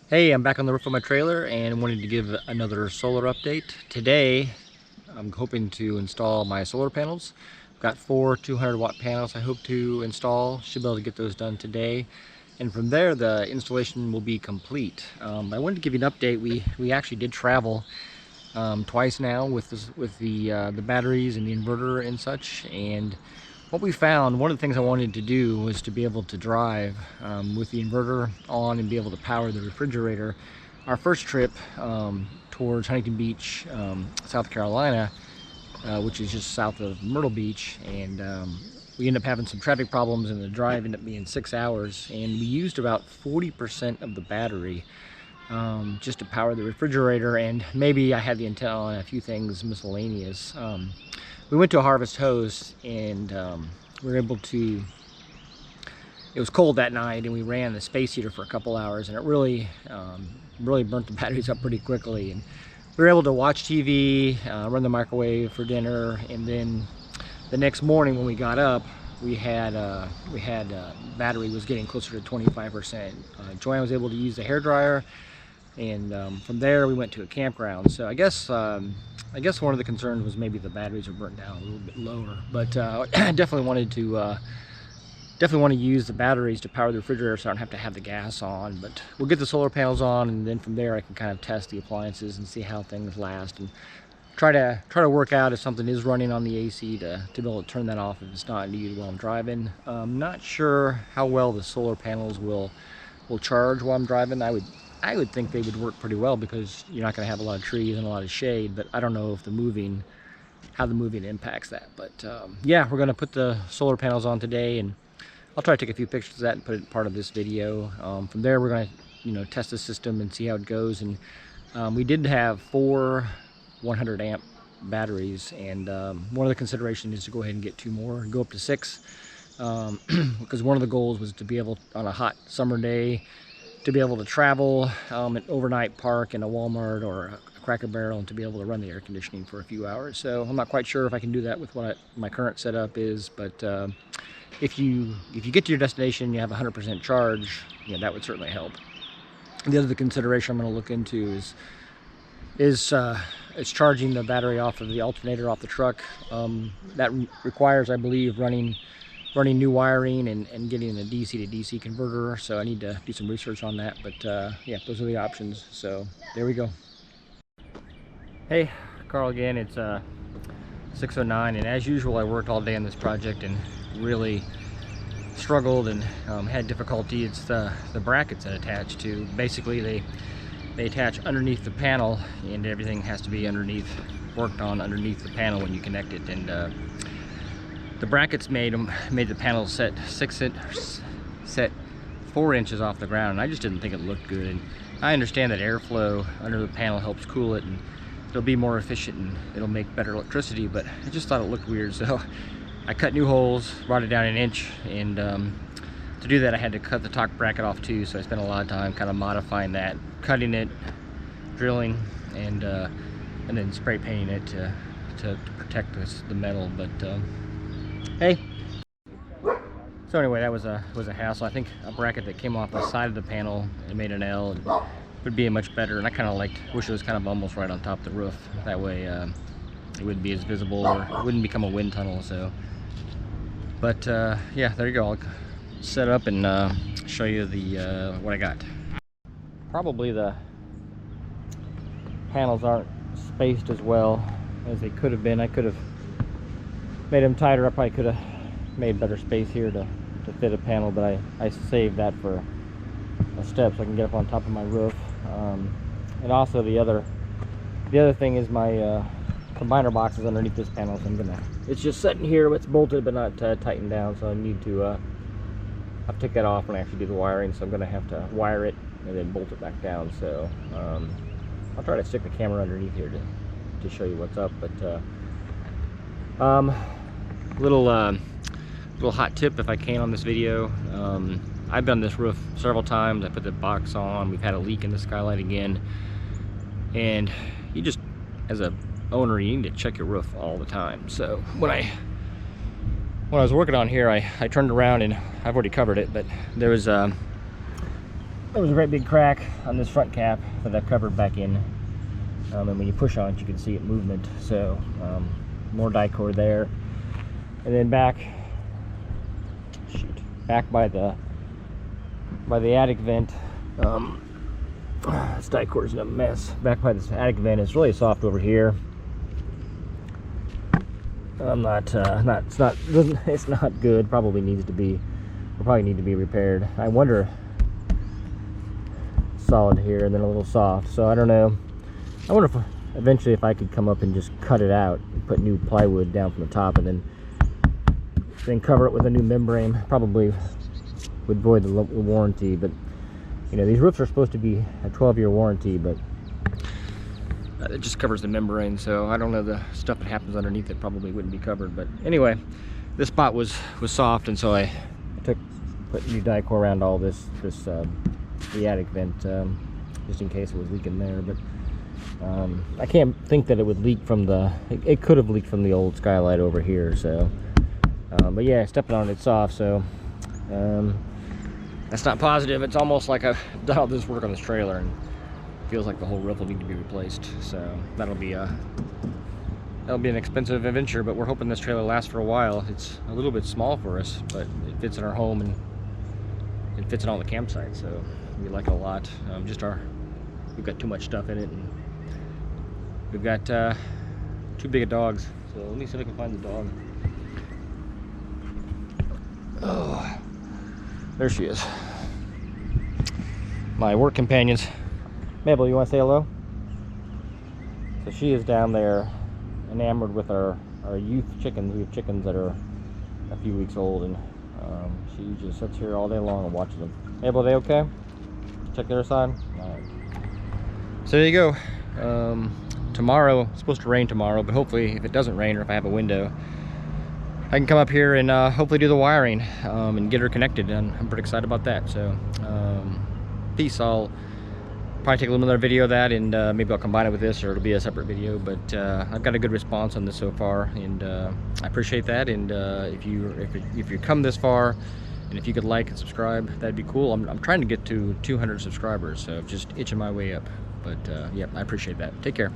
Hey, I'm back on the roof of my trailer and wanted to give another solar update. Today, I'm hoping to install my solar panels. I've got four 200-watt panels I hope to install. Should be able to get those done today. And from there, the installation will be complete. I wanted to give you an update. We actually did travel twice now with the batteries and the inverter and such. And what we found, one of the things I wanted to do was to be able to drive with the inverter on and be able to power the refrigerator. Our first trip towards Huntington Beach, South Carolina, which is just south of Myrtle Beach, and we ended up having some traffic problems and the drive ended up being 6 hours, and we used about 40% of the battery just to power the refrigerator, and maybe I had the intent on a few things miscellaneous. We went to a Harvest Hose and we were able to, it was cold that night and we ran the space heater for a couple hours, and it really burnt the batteries up pretty quickly. And we were able to watch TV, run the microwave for dinner, and then the next morning when we got up, we had battery was getting closer to 25%. Joanne was able to use the hairdryer, and from there we went to a campground. So I guess one of the concerns was maybe the batteries are burnt down a little bit lower, but I definitely want to use the batteries to power the refrigerator so I don't have to have the gas on. But we'll get the solar panels on, and then from there I can kind of test the appliances and see how things last, and try to work out if something is running on the AC to be able to turn that off if it's not needed while I'm driving. I'm not sure how well the solar panels will charge while I'm driving. I would think they would work pretty well because you're not going to have a lot of trees and a lot of shade, but I don't know if how the moving impacts that. But yeah, we're going to put the solar panels on today, and I'll try to take a few pictures of that and put it in part of this video. From there, we're going to test the system and see how it goes. And we did have four 100 amp batteries, and one of the considerations is to go ahead and get two more and go up to 6, because one of the goals was to be able, on a hot summer day, to be able to travel an overnight park in a Walmart or a Cracker Barrel, and to be able to run the air conditioning for a few hours. So I'm not quite sure if I can do that with what my current setup is, but if you get to your destination and you have 100% charge, that would certainly help. The other consideration I'm going to look into is charging the battery off of the alternator off the truck. That requires, I believe, running new wiring and getting a DC to DC converter, so I need to do some research on that. But yeah, those are the options. So there we go. Hey, Carl again. It's 6:09, and as usual I worked all day on this project and really struggled and had difficulty. It's the brackets that attach to. Basically they attach underneath the panel, and everything has to be worked on underneath the panel when you connect it. And the brackets made the panel set 4 inches off the ground, and I just didn't think it looked good. And I understand that airflow under the panel helps cool it, and it'll be more efficient and it'll make better electricity, but I just thought it looked weird. So I cut new holes, brought it down 1 inch, and to do that I had to cut the top bracket off too. So I spent a lot of time kind of modifying that, cutting it, drilling, and then spray painting it to protect the metal. But hey, so anyway, that was a hassle. I think a bracket that came off the side of the panel and made an L and would be much better, and I kind of wish it was kind of almost right on top of the roof. That way it wouldn't be as visible, or it wouldn't become a wind tunnel. So but yeah, there you go. I'll set up and show you what I got. Probably the panels aren't spaced as well as they could have been. I could have made them tighter. I probably could have made better space here to fit a panel, but I saved that for a step so I can get up on top of my roof. And also the other thing is my combiner box is underneath this panel, so it's just sitting here. It's bolted but not tightened down, so I need to I'll take that off when I actually do the wiring. So I'm gonna have to wire it and then bolt it back down. So I'll try to stick the camera underneath here to show you what's up. But little hot tip if I can on this video. I've done this roof several times. I put the box on. We've had a leak in the skylight again, and you just, as a owner, you need to check your roof all the time. So when I was working on here, I turned around, and I've already covered it, but there was a there was a great big crack on this front cap that I've covered back in. And when you push on it, you can see it movement. So more die-core there. And then back by the attic vent, this die-core's in a mess. Back by this attic vent, it's really soft over here. It's not good. Probably needs to be. Will probably need to be repaired. I wonder. Solid here and then a little soft. So I don't know. I wonder if eventually if I could come up and just cut it out and put new plywood down from the top and then cover it with a new membrane. Probably would void the warranty, but you know, these roofs are supposed to be a 12-year warranty, but it just covers the membrane, so I don't know, the stuff that happens underneath it probably wouldn't be covered. But anyway, this spot was soft, and so I put new die-core around all the attic vent, just in case it was leaking there. But I can't think that it would leak from it could have leaked from the old skylight over here. So but yeah, stepping on it's soft, so that's not positive. It's almost like I've done all this work on this trailer and feels like the whole roof will need to be replaced. So that'll be an expensive adventure, but we're hoping this trailer lasts for a while. It's a little bit small for us, but it fits in our home and it fits in all the campsites, so we like it a lot. We've got too much stuff in it, and we've got too big of dogs. So let me see if I can find the dog. Oh, there she is. My work companions. Mabel, you want to say hello? So she is down there enamored with our youth chickens. We have chickens that are a few weeks old, and she just sits here all day long and watches them. Mabel, are they okay? Check the other side. All right. So there you go. Tomorrow, it's supposed to rain tomorrow, but hopefully if it doesn't rain or if I have a window, I can come up here and hopefully do the wiring and get her connected, and I'm pretty excited about that. So peace. I'll probably take another video of that, and maybe I'll combine it with this, or it'll be a separate video. But I've got a good response on this so far, and I appreciate that. And if you come this far, and if you could like and subscribe, that'd be cool. I'm trying to get to 200 subscribers, so just itching my way up. But yeah, I appreciate that. Take care.